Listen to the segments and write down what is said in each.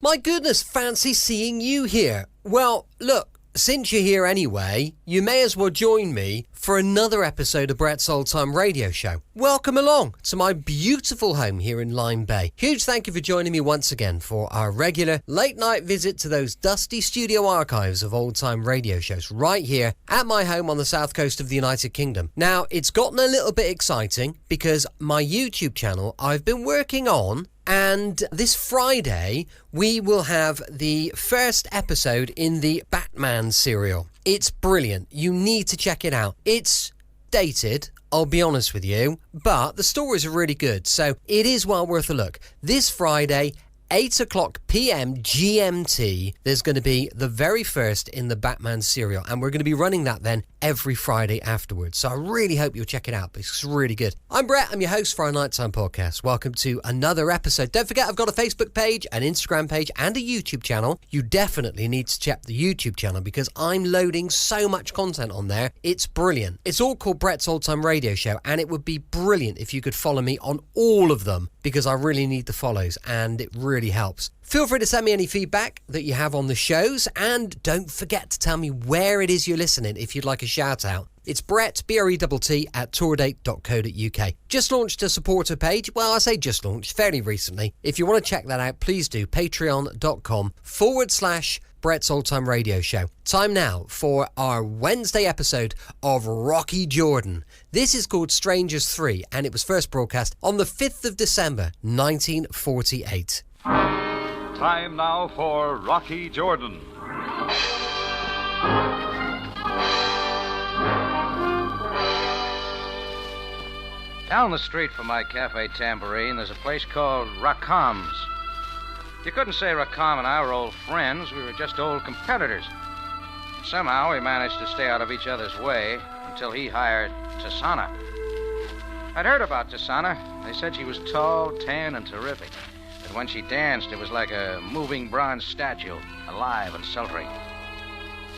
My goodness, fancy seeing you here. Well, look, since you're here anyway, you may as well join me for another episode of Brett's Old Time Radio Show. Welcome along to my beautiful home here in Lyme Bay. Huge thank you for joining me once again for our regular late night visit to those dusty studio archives of old time radio shows right here at my home on the south coast of the United Kingdom. Now, it's gotten a little bit exciting because my YouTube channel I've been working on, and this Friday, we will have the first episode in the Batman serial. It's brilliant. You need to check it out. It's dated, I'll be honest with you, but the stories are really good, so it is well worth a look. This Friday, 8 o'clock p.m. GMT, there's going to be the very first in the Batman serial, and we're going to be running that then every Friday afterwards. So I really hope you'll check it out, because it's really good. I'm Brett, I'm your host for our Nighttime podcast. Welcome to another episode. Don't forget, I've got a Facebook page, an Instagram page, and a YouTube channel. You definitely need to check the YouTube channel, because I'm loading so much content on there. It's brilliant. It's all called Brett's Old Time Radio Show, and it would be brilliant if you could follow me on all of them, because I really need the follows, and it really helps. Feel free to send me any feedback that you have on the shows, and don't forget to tell me where it is you're listening if you'd like a shout out. It's Brett, BRETT, at tourdate.co.uk. Just launched a supporter page. Well, I say just launched, fairly recently. If you want to check that out, please do. Patreon.com/Brett's Old Time Radio Show. Time now for our Wednesday episode of Rocky Jordan. This is called Strangers 3, and it was first broadcast on the 5th of December, 1948. Time now for Rocky Jordan. Down the street from my Cafe Tambourine, there's a place called Rockholmes. You couldn't say Rockholm and I were old friends. We were just old competitors. Somehow we managed to stay out of each other's way until he hired Tisana. I'd heard about Tisana. They said she was tall, tan, and terrific. That when she danced, it was like a moving bronze statue, alive and sultry.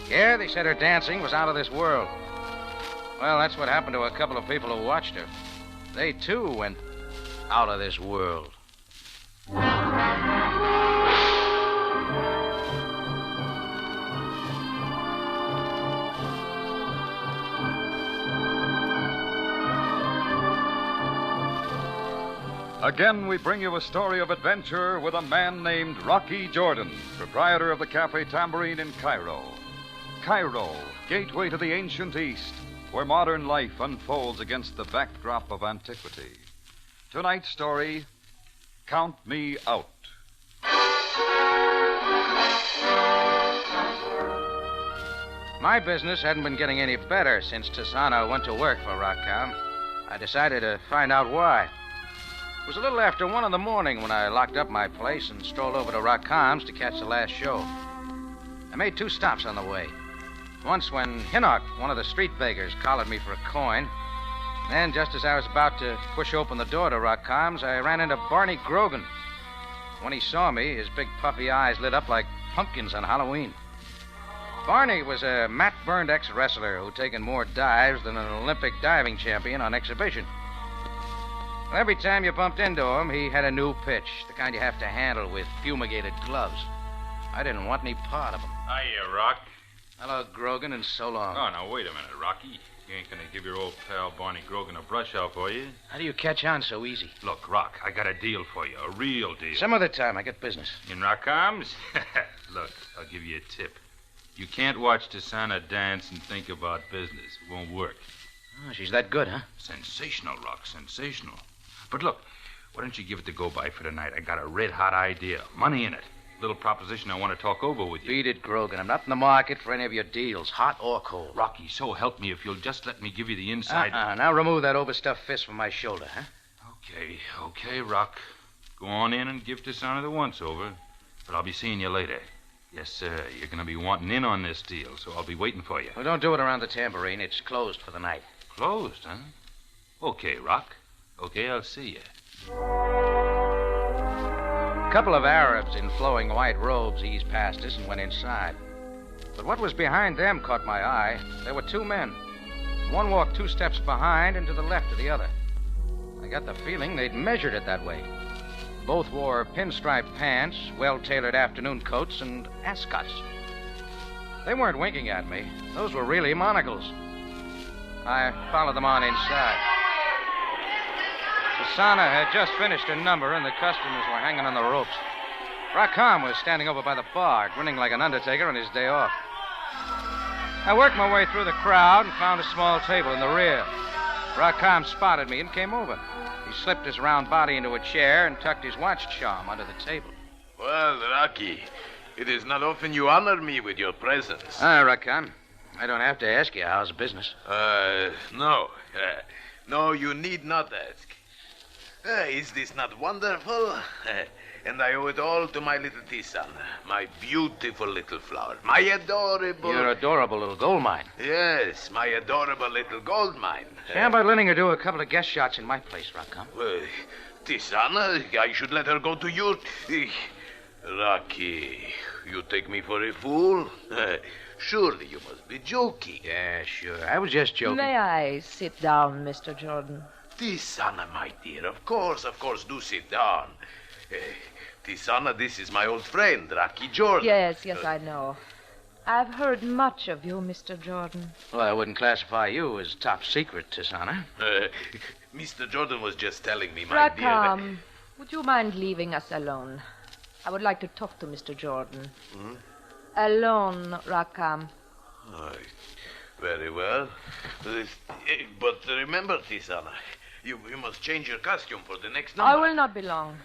Yeah, they said her dancing was out of this world. Well, that's what happened to a couple of people who watched her. They, too, went out of this world. Again, we bring you a story of adventure with a man named Rocky Jordan, proprietor of the Cafe Tambourine in Cairo. Cairo, gateway to the ancient East, where modern life unfolds against the backdrop of antiquity. Tonight's story, Count Me Out. My business hadn't been getting any better since Tisana went to work for Rockholm. I decided to find out why. It was a little after 1 in the morning when I locked up my place and strolled over to Rockholmes to catch the last show. I made 2 stops on the way. Once when Hancock, one of the street beggars, collared me for a coin. Then, just as I was about to push open the door to Rockholmes, I ran into Barney Grogan. When he saw me, his big puffy eyes lit up like pumpkins on Halloween. Barney was a mat-burned ex-wrestler who'd taken more dives than an Olympic diving champion on exhibition. Well, every time you bumped into him, he had a new pitch, the kind you have to handle with fumigated gloves. I didn't want any part of him. Hiya, Rock. Hello, Grogan, and so long. Oh, now, wait a minute, Rocky. You ain't gonna give your old pal Barney Grogan a brush out for you? How do you catch on so easy? Look, Rock, I got a deal for you, a real deal. Some other time, I got business. In Rockholmes? Look, I'll give you a tip. You can't watch Tisana dance and think about business. It won't work. Oh, she's that good, huh? Sensational, Rock, sensational. But look, why don't you give it the go-by for tonight? I got a red-hot idea. Money in it. Little proposition I want to talk over with you. Beat it, Grogan. I'm not in the market for any of your deals, hot or cold. Rocky, so help me if you'll just let me give you the inside... Now remove that overstuffed fist from my shoulder, huh? Okay, Rock. Go on in and give Tisana the once-over. But I'll be seeing you later. Yes, sir. You're going to be wanting in on this deal, so I'll be waiting for you. Well, don't do it around the Tambourine. It's closed for the night. Closed, huh? Okay, Rock. Okay, I'll see you. A couple of Arabs in flowing white robes eased past us and went inside. But what was behind them caught my eye. There were 2 men. One walked 2 steps behind and to the left of the other. I got the feeling they'd measured it that way. Both wore pinstripe pants, well-tailored afternoon coats, and ascots. They weren't winking at me. Those were really monocles. I followed them on inside. Susanna had just finished her number, and the customers were hanging on the ropes. Rackham was standing over by the bar, grinning like an undertaker on his day off. I worked my way through the crowd and found a small table in the rear. Rackham spotted me and came over. He slipped his round body into a chair and tucked his watch charm under the table. Well, Rocky, it is not often you honor me with your presence. Rackham, I don't have to ask you how's business. No. No, you need not ask. Is this not wonderful? And I owe it all to my little Tisan, my beautiful little flower, my adorable... Your adorable little gold mine. Yes, my adorable little gold mine. How about letting her do a couple of guest shots in my place, Rackham? Tisan, I should let her go to you. Rocky, you take me for a fool? Surely you must be joking. Yeah, sure. I was just joking. May I sit down, Mr. Jordan? Tisana, my dear, of course, do sit down. Tisana, this is my old friend, Rocky Jordan. Yes, I know. I've heard much of you, Mr. Jordan. Well, I wouldn't classify you as top secret, Tisana. Mr. Jordan was just telling me, my dear... Rackham, would you mind leaving us alone? I would like to talk to Mr. Jordan. Alone, Rackham. Very well. But remember, Tisana, you must change your costume for the next number. I will not be long.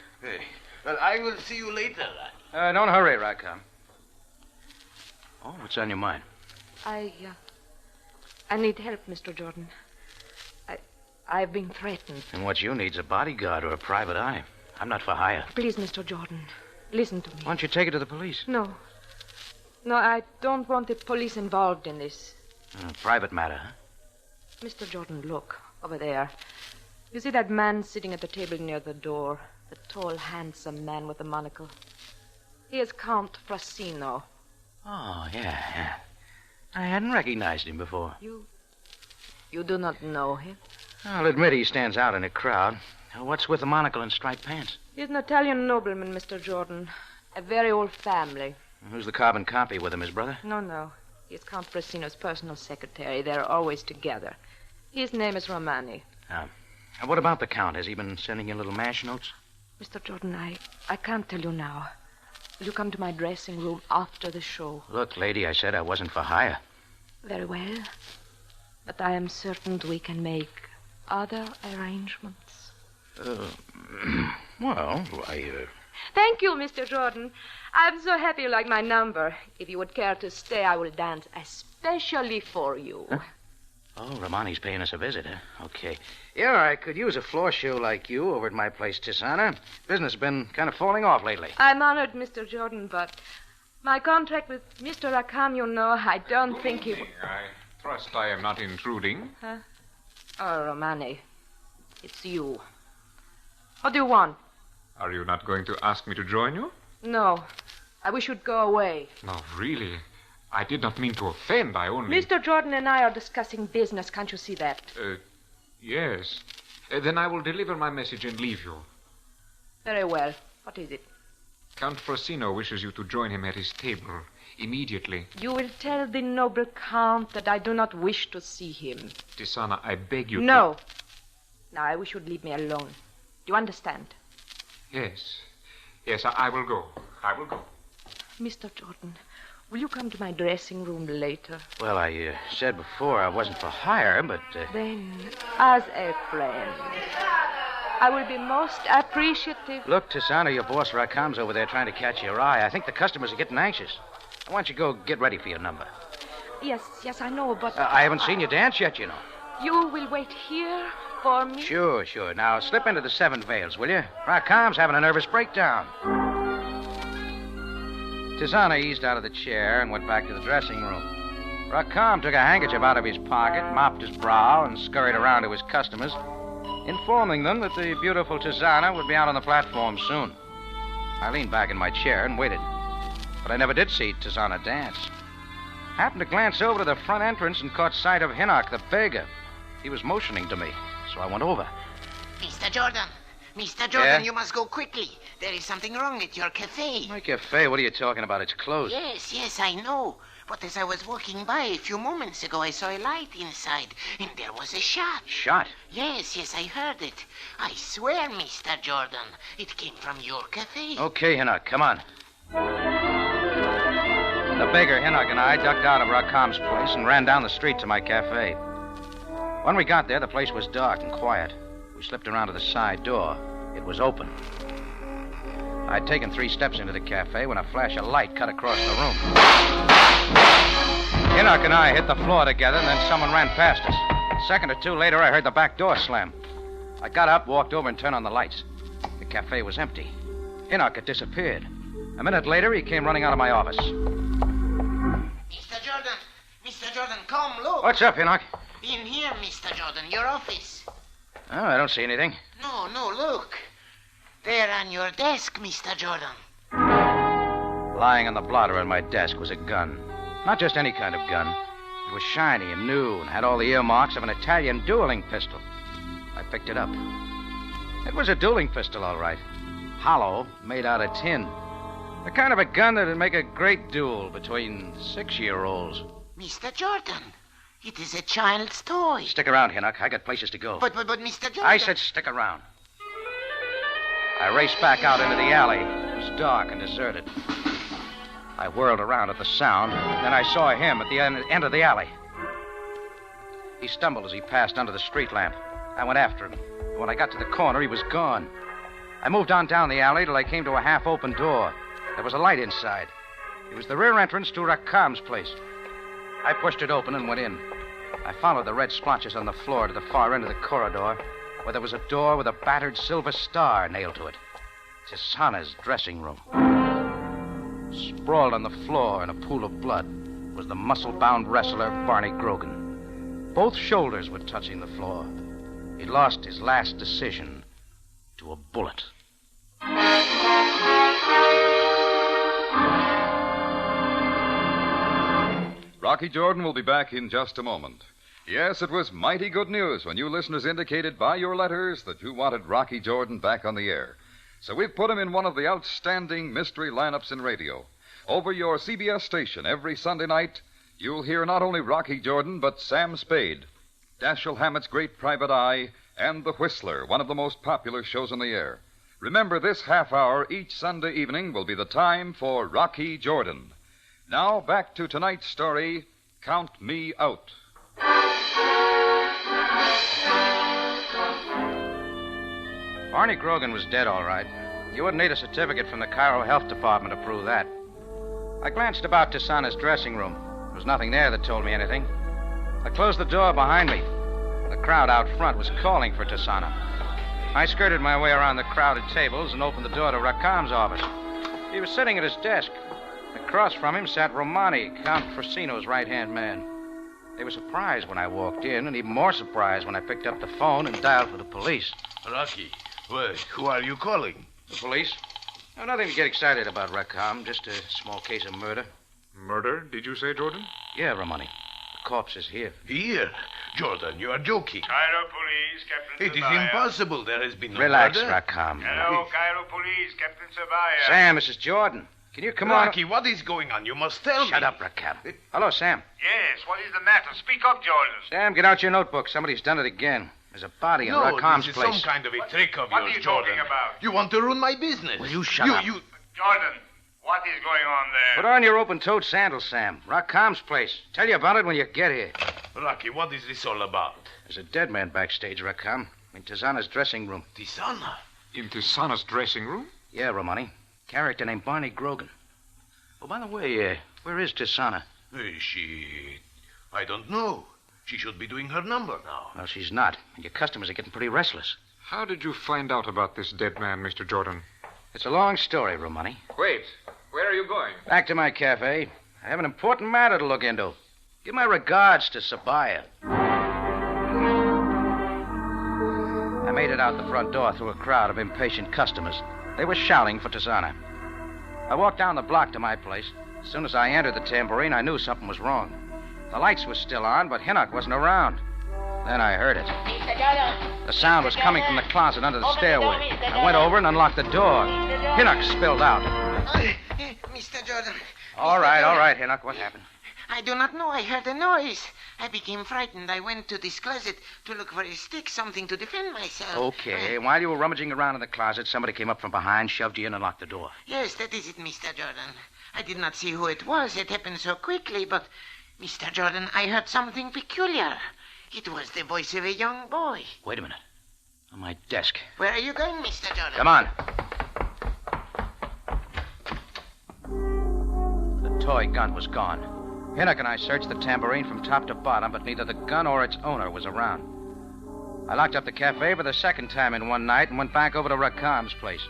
Well, I will see you later. Don't hurry, Rackham. Oh, what's on your mind? I need help, Mr. Jordan. I've been threatened. And what you need's a bodyguard or a private eye. I'm not for hire. Please, Mr. Jordan, listen to me. Why don't you take it to the police? No, I don't want the police involved in this. Private matter, huh? Mr. Jordan, look, over there. You see that man sitting at the table near the door? The tall, handsome man with the monocle. He is Count Frasino. Oh, yeah. I hadn't recognized him before. You do not know him? I'll admit he stands out in a crowd. What's with the monocle and striped pants? He's an Italian nobleman, Mr. Jordan. A very old family. Who's the carbon copy with him, his brother? No. He is Count Frasino's personal secretary. They're always together. His name is Romani. What about the Count? Has he been sending you little mash notes? Mr. Jordan, I can't tell you now. Will you come to my dressing room after the show? Look, lady, I said I wasn't for hire. Very well. But I am certain we can make other arrangements. Thank you, Mr. Jordan. I'm so happy you like my number. If you would care to stay, I will dance especially for you. Huh? Oh, Romani's paying us a visit, huh? Okay. Yeah, I could use a floor show like you over at my place, Tisana. Business has been kind of falling off lately. I'm honored, Mr. Jordan, but my contract with Mr. Rackham, you know, I don't think he... I trust I am not intruding. Huh? Oh, Romani, it's you. What do you want? Are you not going to ask me to join you? No. I wish you'd go away. No, really. I did not mean to offend. I only... Mr. Jordan and I are discussing business. Can't you see that? Yes. Then I will deliver my message and leave you. Very well. What is it? Count Frasino wishes you to join him at his table immediately. You will tell the noble Count that I do not wish to see him. Tisana, I beg you No. Now, I wish you'd leave me alone. Do you understand? Yes. Yes, I will go. I will go. Mr. Jordan, will you come to my dressing room later? Well, I said before I wasn't for hire, but... Then, as a friend, I will be most appreciative. Look, Tisana, your boss Rackham's over there trying to catch your eye. I think the customers are getting anxious. Why don't you go get ready for your number? Yes, I know, but... I haven't seen you dance yet, you know. You will wait here for me? Sure. Now, slip into the Seven Veils, will you? Rackham's having a nervous breakdown. Tisana eased out of the chair and went back to the dressing room. Rackham took a handkerchief out of his pocket, mopped his brow, and scurried around to his customers, informing them that the beautiful Tisana would be out on the platform soon. I leaned back in my chair and waited. But I never did see Tisana dance. Happened to glance over to the front entrance and caught sight of Hancock, the beggar. He was motioning to me, so I went over. Mr. Jordan, Yeah? you must go quickly. There is something wrong at your cafe. My cafe? What are you talking about? It's closed. Yes, I know. But as I was walking by a few moments ago, I saw a light inside, and there was a shot. Shot? Yes, I heard it. I swear, Mr. Jordan, it came from your cafe. Okay, Hancock, come on. The beggar, Hancock, and I ducked out of Rakam's place and ran down the street to my cafe. When we got there, the place was dark and quiet. We slipped around to the side door. It was open. I'd taken 3 steps into the cafe when a flash of light cut across the room. Hancock and I hit the floor together, and then someone ran past us. A second or two later, I heard the back door slam. I got up, walked over, and turned on the lights. The cafe was empty. Hancock had disappeared. A minute later, he came running out of my office. Mr. Jordan, come, look. What's up, Hancock? In here, Mr. Jordan, your office. Oh, I don't see anything. No, look. There on your desk, Mr. Jordan. Lying on the blotter on my desk was a gun. Not just any kind of gun. It was shiny and new and had all the earmarks of an Italian dueling pistol. I picked it up. It was a dueling pistol, all right. Hollow, made out of tin. The kind of a gun that would make a great duel between 6-year-olds. Mr. Jordan, it is a child's toy. Stick around, Hancock. I got places to go. But Mr. Jordan... I said stick around. I raced back out into the alley. It was dark and deserted. I whirled around at the sound, and then I saw him at the end of the alley. He stumbled as he passed under the street lamp. I went after him. When I got to the corner, he was gone. I moved on down the alley till I came to a half-open door. There was a light inside. It was the rear entrance to Rakam's place. I pushed it open and went in. I followed the red splotches on the floor to the far end of the corridor, where there was a door with a battered silver star nailed to it. Tisana's dressing room. Sprawled on the floor in a pool of blood was the muscle-bound wrestler Barney Grogan. Both shoulders were touching the floor. He'd lost his last decision to a bullet. Rocky Jordan will be back in just a moment. Yes, it was mighty good news when you listeners indicated by your letters that you wanted Rocky Jordan back on the air. So we've put him in one of the outstanding mystery lineups in radio. Over your CBS station every Sunday night, you'll hear not only Rocky Jordan, but Sam Spade, Dashiell Hammett's Great Private Eye, and The Whistler, one of the most popular shows on the air. Remember, this half hour each Sunday evening will be the time for Rocky Jordan. Now, back to tonight's story, Count Me Out. Barney Grogan was dead, all right. You wouldn't need a certificate from the Cairo Health Department to prove that. I glanced about Tisana's dressing room. There was nothing there that told me anything. I closed the door behind me. The crowd out front was calling for Tisana. I skirted my way around the crowded tables and opened the door to Rakam's office. He was sitting at his desk. Across from him sat Romani, Count Frosino's right-hand man. They were surprised when I walked in, and even more surprised when I picked up the phone and dialed for the police. Rocky, well, who are you calling? The police? No, nothing to get excited about, Rakam. Just a small case of murder. Murder, did you say, Jordan? Yeah, Romani. The corpse is here. Here? Jordan, you are joking. Cairo Police, Captain It is Sabaya. impossible. There has been no Relax, murder. Rakam. Hello, Cairo Police, Captain Sabaya. Sam, this is Jordan. Can you come Rocky, what is going on? You must tell me. Shut up, Rakam. Hello, Sam. Yes, what is the matter? Speak up, Jordan. Sam, get out your notebook. Somebody's done it again. There's a body in No, Rakam's this is place. some kind of a trick of What yours, are you Jordan. talking about? You want to ruin my business. Will you shut up? Jordan, what is going on there? Put on your open-toed sandals, Sam. Rakam's place. Tell you about it when you get here. Rocky, what is this all about? There's a dead man backstage, Rakam. In Tisana's dressing room. Tisana? In Tisana's dressing room? Yeah, Romani. Character named Barney Grogan. Oh, by the way, where is Tisana? I don't know. She should be doing her number now. Well, she's not. And your customers are getting pretty restless. How did you find out about this dead man, Mr. Jordan? It's a long story, Romani. Wait, where are you going? Back to my cafe. I have an important matter to look into. Give my regards to Sabaya. I made it out the front door through a crowd of impatient customers. They were shouting for Tisana. I walked down the block to my place. As soon as I entered the tambourine, I knew something was wrong. The lights were still on, but Hancock wasn't around. Then I heard it. Mr. Jordan. The sound was coming from the closet under the stairway. I went over and unlocked the door. Hinnock spilled out. Mr. Jordan. All right, Hinnock. What happened? I do not know. I heard a noise. I became frightened. I went to this closet to look for a stick, something to defend myself. Okay. While you were rummaging around in the closet, somebody came up from behind, shoved you in, and locked the door. Yes, that is it, Mr. Jordan. I did not see who it was. It happened so quickly, but, Mr. Jordan, I heard something peculiar. It was the voice of a young boy. Wait a minute. On my desk. Where are you going, Mr. Jordan? Come on. The toy gun was gone. Hinnock and I searched the tambourine from top to bottom, but neither the gun or its owner was around. I locked up the cafe for the second time in one night and went back over to Rakam's place.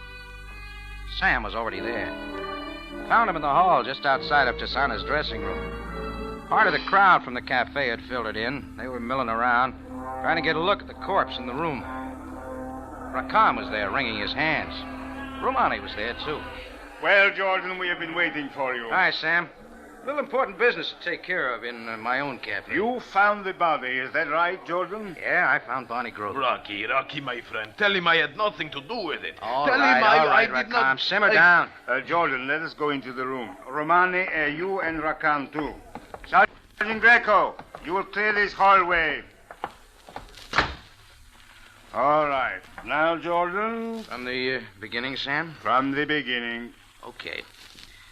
Sam was already there. Found him in the hall just outside of Tisana's dressing room. Part of the crowd from the cafe had filtered in. They were milling around, trying to get a look at the corpse in the room. Rakam was there, wringing his hands. Romani was there, too. Well, Jordan, we have been waiting for you. Hi, Sam. A little important business to take care of in my own cafe. You found the body, is that right, Jordan? Yeah, I found Bonnie Grogan. Rocky, my friend. Tell him I had nothing to do with it. All Tell right, him I did Rakam. not... Simmer down. Jordan, let us go into the room. Romani, you and Rakam, too. Sergeant Greco, you will clear this hallway. All right. Now, Jordan. From the beginning, Sam? From the beginning. Okay.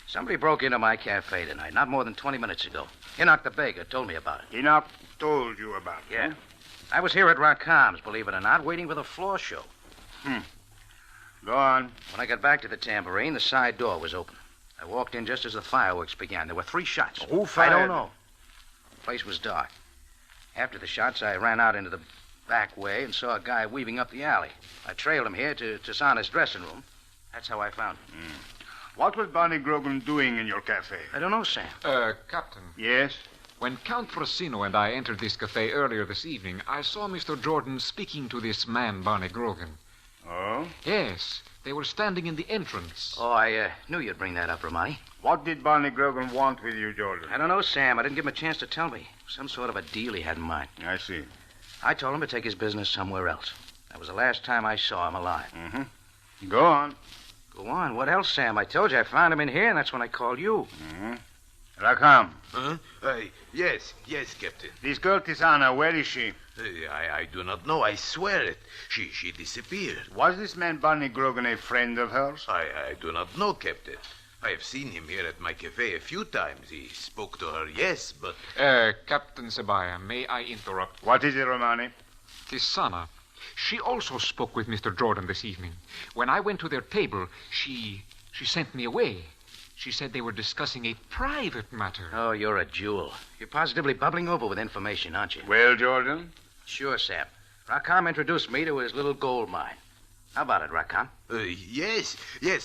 Somebody broke into my cafe tonight, not more than 20 minutes ago. Hinnock the baker told me about it. Hinnock told you about it? Yeah. I was here at Rakam's, believe it or not, waiting for the floor show. Go on. When I got back to the tambourine, the side door was open. I walked in just as the fireworks began. There were 3 shots. Who fired? I don't know. The place was dark. After the shots, I ran out into the back way and saw a guy weaving up the alley. I trailed him here to Tisana's dressing room. That's how I found him. What was Bonnie Grogan doing in your cafe? I don't know, Sam. Captain. Yes? When Count Frosino and I entered this cafe earlier this evening, I saw Mr. Jordan speaking to this man, Barney Grogan. Oh? Yes, they were standing in the entrance. Oh, I knew you'd bring that up, Romani. What did Bonnie Grogan want with you, Jordan? I don't know, Sam. I didn't give him a chance to tell me. Some sort of a deal he had in mind. I see. I told him to take his business somewhere else. That was the last time I saw him alive. Mm-hmm. Go on. Go on. What else, Sam? I told you I found him in here, and that's when I called you. Mm-hmm. Rakam. Huh? Yes, Captain. This girl Tisana, where is she? I do not know. I swear it. She disappeared. Was this man Bonnie Grogan a friend of hers? I do not know, Captain. I have seen him here at my cafe a few times. He spoke to her, yes, but... Captain Sabaya, may I interrupt? What is it, Romani? Tisana. She also spoke with Mr. Jordan this evening. When I went to their table, she sent me away. She said they were discussing a private matter. Oh, you're a jewel. You're positively bubbling over with information, aren't you? Well, Jordan? Sure, Sam. Rakam introduced me to his little gold mine. How about it, Rakam? Yes,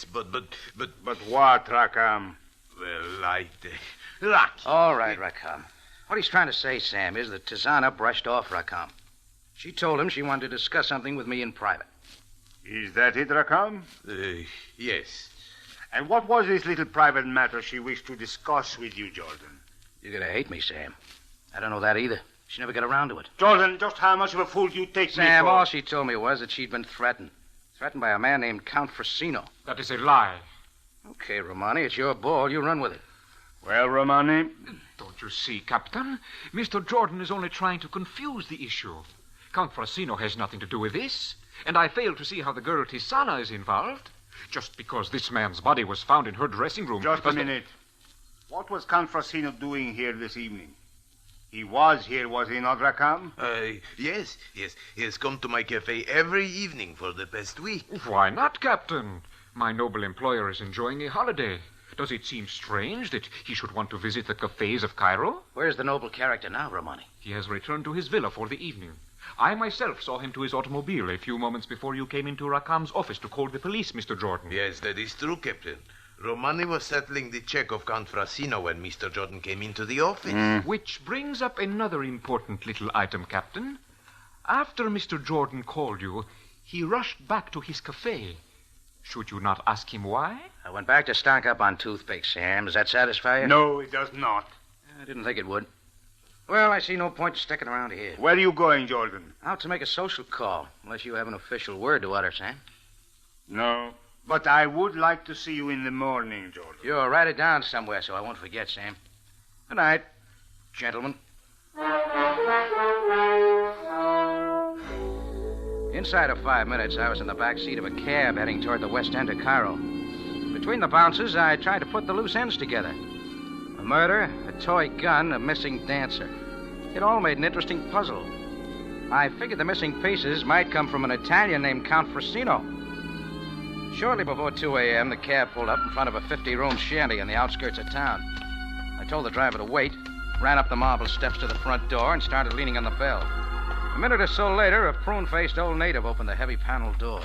but... But what, Rakam? Well, Rocky. All right, Rakam. What he's trying to say, Sam, is that Tisana brushed off Rakam. She told him she wanted to discuss something with me in private. Is that it, Rakam? Yes. And what was this little private matter she wished to discuss with you, Jordan? You're going to hate me, Sam. I don't know that either. She never got around to it. Jordan, just how much of a fool do you take me for? Sam, all she told me was that she'd been threatened. Threatened by a man named Count Frosino. That is a lie. Okay, Romani, it's your ball. You run with it. Well, Romani? Don't you see, Captain? Mr. Jordan is only trying to confuse the issue. Count Frosino has nothing to do with this, and I fail to see how the girl Tisana is involved. Just because this man's body was found in her dressing room... Just a minute. What was Count Frosino doing here this evening? He was here, was he not, Rakam? Yes. He has come to my cafe every evening for the past week. Why not, Captain? My noble employer is enjoying a holiday. Does it seem strange that he should want to visit the cafes of Cairo? Where's the noble character now, Romani? He has returned to his villa for the evening. I myself saw him to his automobile a few moments before you came into Rakam's office to call the police, Mr. Jordan. Yes, that is true, Captain. Romani was settling the check of Count Frosino when Mr. Jordan came into the office. Which brings up another important little item, Captain. After Mr. Jordan called you, he rushed back to his cafe. Should you not ask him why? I went back to stock up on toothpicks, Sam. Does that satisfy you? No, it does not. I didn't think it would. Well, I see no point sticking around here. Where are you going, Jordan? Out to make a social call, unless you have an official word to utter, Sam. No. But I would like to see you in the morning, Jordan. You'll write it down somewhere so I won't forget, Sam. Good night, gentlemen. Inside of 5 minutes, I was in the back seat of a cab heading toward the west end of Cairo. Between the bounces, I tried to put the loose ends together. A murder, a toy gun, a missing dancer. It all made an interesting puzzle. I figured the missing pieces might come from an Italian named Count Frasino. Shortly before 2 a.m., the cab pulled up in front of a 50-room shanty on the outskirts of town. I told the driver to wait, ran up the marble steps to the front door, and started leaning on the bell. A minute or so later, a prune-faced old native opened the heavy panel door.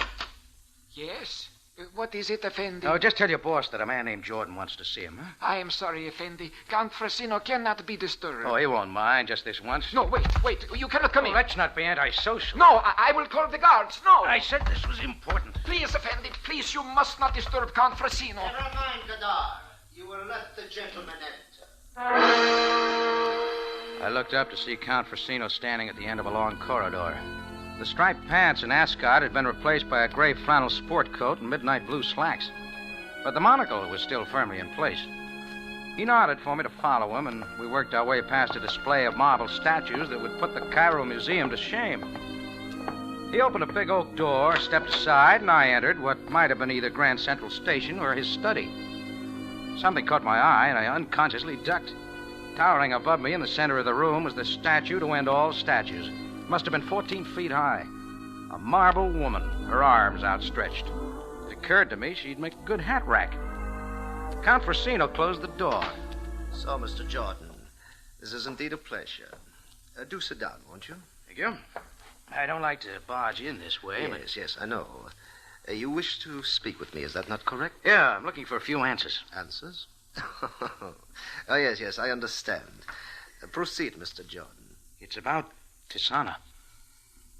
Yes? What is it, Effendi? Oh, just tell your boss that a man named Jordan wants to see him, huh? I am sorry, Effendi. Count Frasino cannot be disturbed. Oh, he won't mind, just this once. No, wait. You cannot come in. Let's not be antisocial. No, I will call the guards. No. I said this was important. Please, Effendi, please, you must not disturb Count Frasino. Never mind the door. You will let the gentleman enter. I looked up to see Count Frasino standing at the end of a long corridor. The striped pants and ascot had been replaced by a gray flannel sport coat and midnight blue slacks. But the monocle was still firmly in place. He nodded for me to follow him, and we worked our way past a display of marble statues that would put the Cairo Museum to shame. He opened a big oak door, stepped aside, and I entered what might have been either Grand Central Station or his study. Something caught my eye, and I unconsciously ducked. Towering above me in the center of the room was the statue to end all statues. It must have been 14 feet high. A marble woman, her arms outstretched. It occurred to me she'd make a good hat rack. Count Frasino closed the door. So, Mr. Jordan, this is indeed a pleasure. Do sit down, won't you? Thank you. I don't like to barge in this way, but... Yes, I know. You wish to speak with me, is that not correct? Yeah, I'm looking for a few answers. Answers? Oh, yes, I understand. Proceed, Mr. Jordan. It's about Tisana.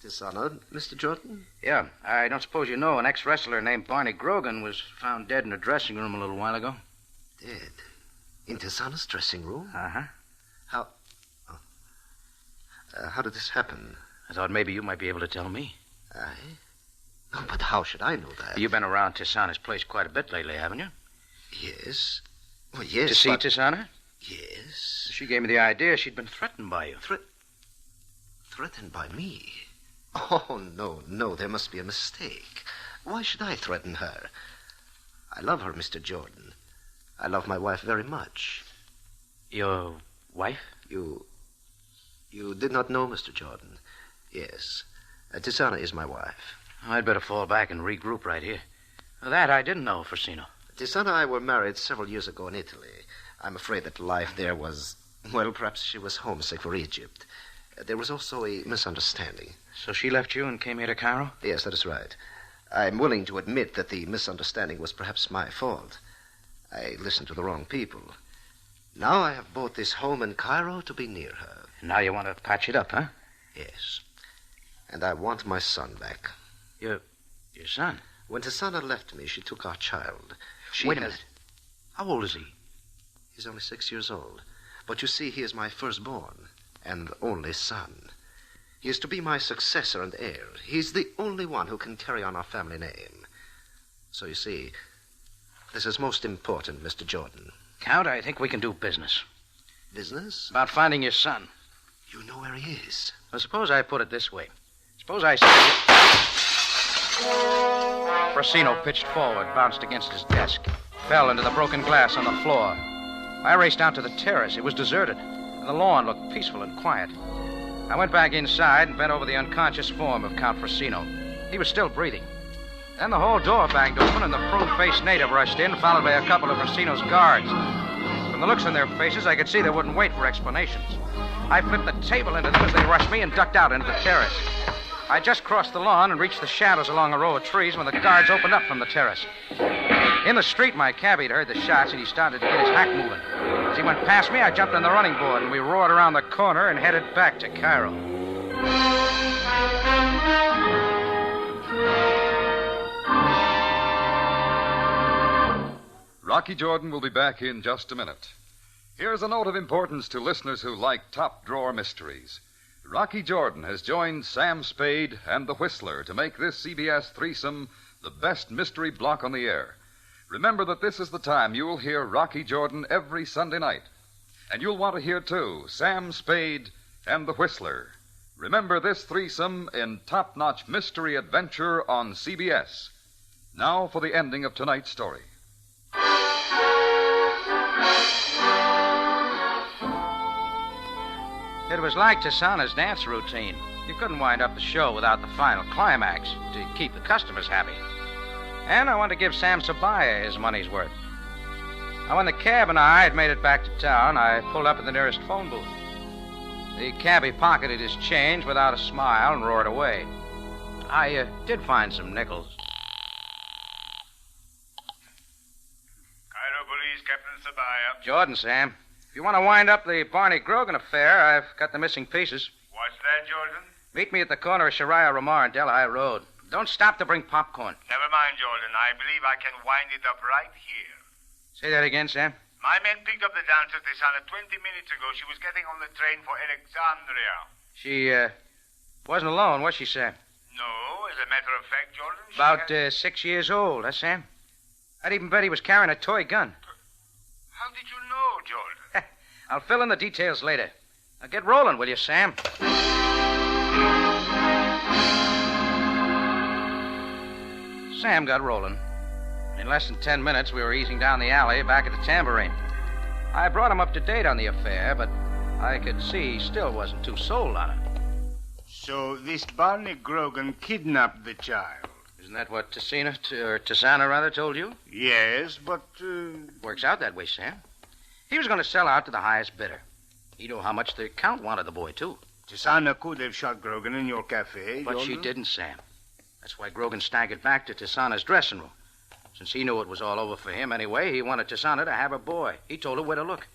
Tisana, Mr. Jordan? Yeah, I don't suppose you know an ex-wrestler named Barney Grogan was found dead in a dressing room a little while ago. Dead? In Tisana's dressing room? Uh-huh. How... how did this happen? I thought maybe you might be able to tell me. I? Oh, but how should I know that? You've been around Tisana's place quite a bit lately, haven't you? Yes. Well, yes, To see Tisana? Yes. She gave me the idea she'd been threatened by you. Threatened by me? Oh, no, there must be a mistake. Why should I threaten her? I love her, Mr. Jordan. I love my wife very much. Your wife? You did not know, Mr. Jordan. Yes. Tisana is my wife. I'd better fall back and regroup right here. That I didn't know, Frasino. Tisana and I were married several years ago in Italy. I'm afraid that life there was... Well, perhaps she was homesick for Egypt. There was also a misunderstanding. So she left you and came here to Cairo? Yes, that is right. I'm willing to admit that the misunderstanding was perhaps my fault. I listened to the wrong people. Now I have bought this home in Cairo to be near her. And now you want to patch it up, huh? Yes. And I want my son back. Your son? When Tisana left me, she took our child. Wait a minute. How old is he? He's only 6 years old. But you see, he is my firstborn and only son. He is to be my successor and heir. He's the only one who can carry on our family name. So you see, this is most important, Mr. Jordan. Count, I think we can do business. Business? About finding your son. You know where he is. Well, suppose I put it this way. Suppose I say... Frasino pitched forward, bounced against his desk, fell into the broken glass on the floor. I raced out to the terrace. It was deserted, and the lawn looked peaceful and quiet. I went back inside and bent over the unconscious form of Count Frasino. He was still breathing. Then the whole door banged open, and the prune-faced native rushed in, followed by a couple of Frasino's guards. From the looks on their faces, I could see they wouldn't wait for explanations. I flipped the table into them as they rushed me and ducked out into the terrace. I just crossed the lawn and reached the shadows along a row of trees when the guards opened up from the terrace. In the street, my cabbie had heard the shots, and he started to get his hack moving. As he went past me, I jumped on the running board, and we roared around the corner and headed back to Cairo. Rocky Jordan will be back in just a minute. Here's a note of importance to listeners who like top-drawer mysteries. Rocky Jordan has joined Sam Spade and the Whistler to make this CBS threesome the best mystery block on the air. Remember that this is the time you'll hear Rocky Jordan every Sunday night. And you'll want to hear, too, Sam Spade and the Whistler. Remember this threesome in top-notch mystery adventure on CBS. Now for the ending of tonight's story. It was like Tisana's dance routine. You couldn't wind up the show without the final climax to keep the customers happy. And I wanted to give Sam Sabaya his money's worth. Now, when the cab and I had made it back to town, I pulled up at the nearest phone booth. The cabbie pocketed his change without a smile and roared away. I did find some nickels. Cairo Police, Captain Sabaya. Jordan, Sam. If you want to wind up the Barney Grogan affair, I've got the missing pieces. What's that, Jordan? Meet me at the corner of Shariah Ramar and Delhi Road. Don't stop to bring popcorn. Never mind, Jordan. I believe I can wind it up right here. Say that again, Sam. My men picked up the dancer Tisana 20 minutes ago. She was getting on the train for Alexandria. She, wasn't alone, was she, Sam? No, as a matter of fact, Jordan, she About had... 6 years old, huh, Sam? I'd even bet he was carrying a toy gun. How did you know, Jordan? I'll fill in the details later. Now get rolling, will you, Sam? Sam got rolling. In less than 10 minutes, we were easing down the alley back at the Tambourine. I brought him up to date on the affair, but I could see he still wasn't too sold on it. So this Barney Grogan kidnapped the child? Isn't that what Tisana rather, told you? Yes, but... Works out that way, Sam. He was going to sell out to the highest bidder. He knew how much the Count wanted the boy, too. Tisana could have shot Grogan in your cafe, But Jordan. she didn't, Sam. That's why Grogan staggered back to Tisana's dressing room. Since he knew it was all over for him anyway, he wanted Tisana to have her boy. He told her where to look.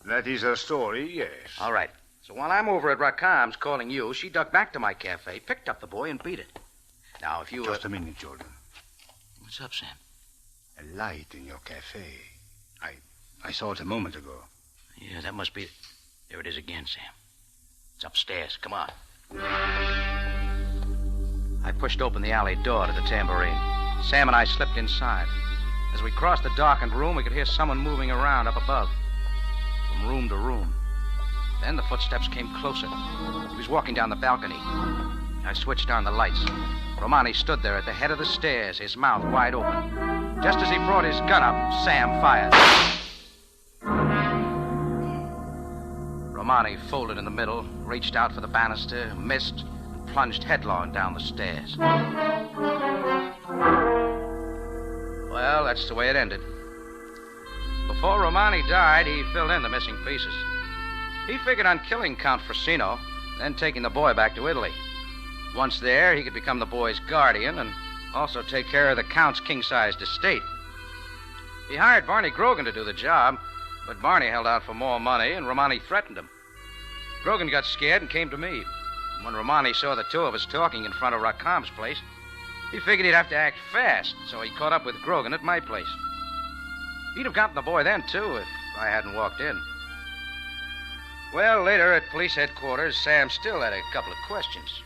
That is her story, yes. All right. So while I'm over at Rakam's calling you, she ducked back to my cafe, picked up the boy, and beat it. Now, if you... Just a minute, Jordan. What's up, Sam? A light in your cafe. I saw it a moment ago. Yeah, that must be it. There it is again, Sam. It's upstairs. Come on. I pushed open the alley door to the Tambourine. Sam and I slipped inside. As we crossed the darkened room, we could hear someone moving around up above, from room to room. Then the footsteps came closer. He was walking down the balcony. I switched on the lights. Romani stood there at the head of the stairs, his mouth wide open. Just as he brought his gun up, Sam fired. Romani folded in the middle, reached out for the banister, missed, and plunged headlong down the stairs. Well, that's the way it ended. Before Romani died, he filled in the missing pieces. He figured on killing Count Frasino, then taking the boy back to Italy. Once there, he could become the boy's guardian and also take care of the Count's king-sized estate. He hired Barney Grogan to do the job, but Barney held out for more money, and Romani threatened him. Grogan got scared and came to me. When Romani saw the two of us talking in front of Rakam's place, he figured he'd have to act fast, so he caught up with Grogan at my place. He'd have gotten the boy then, too, if I hadn't walked in. Well, later at police headquarters, Sam still had a couple of questions.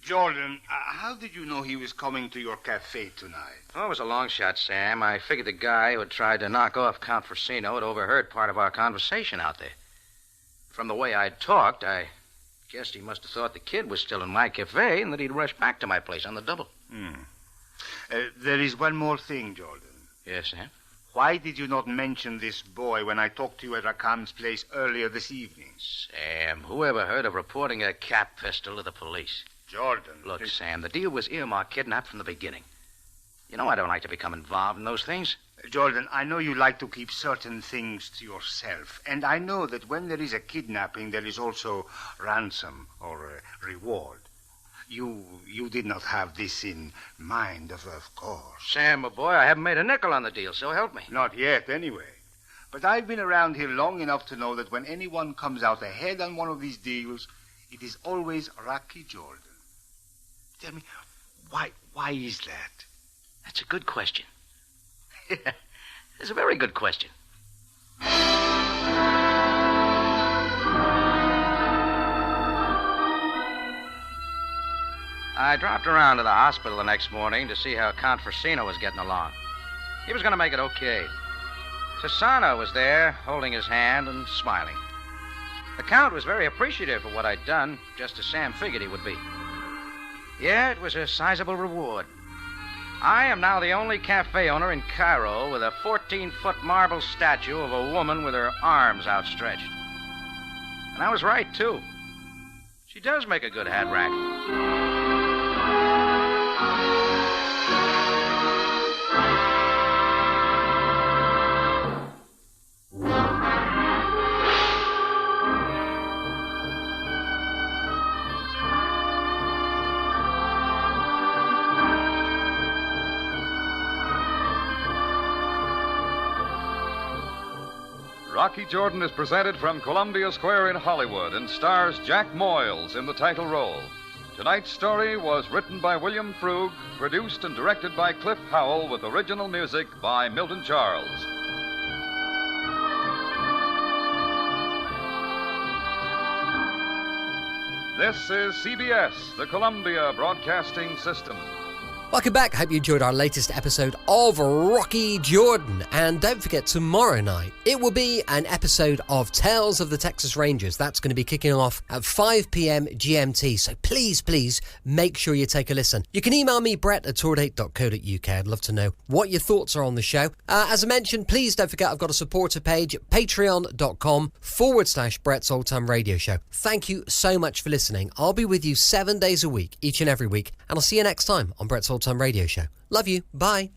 Jordan, how did you know he was coming to your cafe tonight? Oh, it was a long shot, Sam. I figured the guy who had tried to knock off Count Frasino had overheard part of our conversation out there. From the way I'd talked, I guessed he must have thought the kid was still in my cafe and that he'd rush back to my place on the double. There is one more thing, Jordan. Yes, Sam? Why did you not mention this boy when I talked to you at Rakam's place earlier this evening? Sam, who ever heard of reporting a cap pistol to the police? Jordan. Look, Sam, the deal was earmarked kidnap from the beginning. You know I don't like to become involved in those things. Jordan, I know you like to keep certain things to yourself, and I know that when there is a kidnapping, there is also ransom or a reward. You did not have this in mind, of course. Sam, my boy, I haven't made a nickel on the deal, so help me. Not yet, anyway. But I've been around here long enough to know that when anyone comes out ahead on one of these deals, it is always Rocky Jordan. Tell me, why is that? That's a good question. That's a very good question. I dropped around to the hospital the next morning to see how Count Frasino was getting along. He was going to make it okay. Sassano was there, holding his hand and smiling. The Count was very appreciative of what I'd done, just as Sam figured he would be. Yeah, it was a sizable reward. I am now the only cafe owner in Cairo with a 14-foot marble statue of a woman with her arms outstretched. And I was right, too. She does make a good hat rack. Rocky Jordan is presented from Columbia Square in Hollywood and stars Jack Moyles in the title role. Tonight's story was written by William Frug, produced and directed by Cliff Howell, with original music by Milton Charles. This is CBS, the Columbia Broadcasting System. Welcome back. Hope you enjoyed our latest episode of Rocky Jordan. And don't forget, tomorrow night, it will be an episode of Tales of the Texas Rangers. That's going to be kicking off at 5 p.m. GMT. So please make sure you take a listen. You can email me, brett@tourdate.co.uk. I'd love to know what your thoughts are on the show. As I mentioned, please don't forget I've got a supporter page at patreon.com/Brett's Old Time Radio Show. Thank you so much for listening. I'll be with you 7 days a week, each and every week. And I'll see you next time on Brett's Old Time Radio Show. Love you. Bye.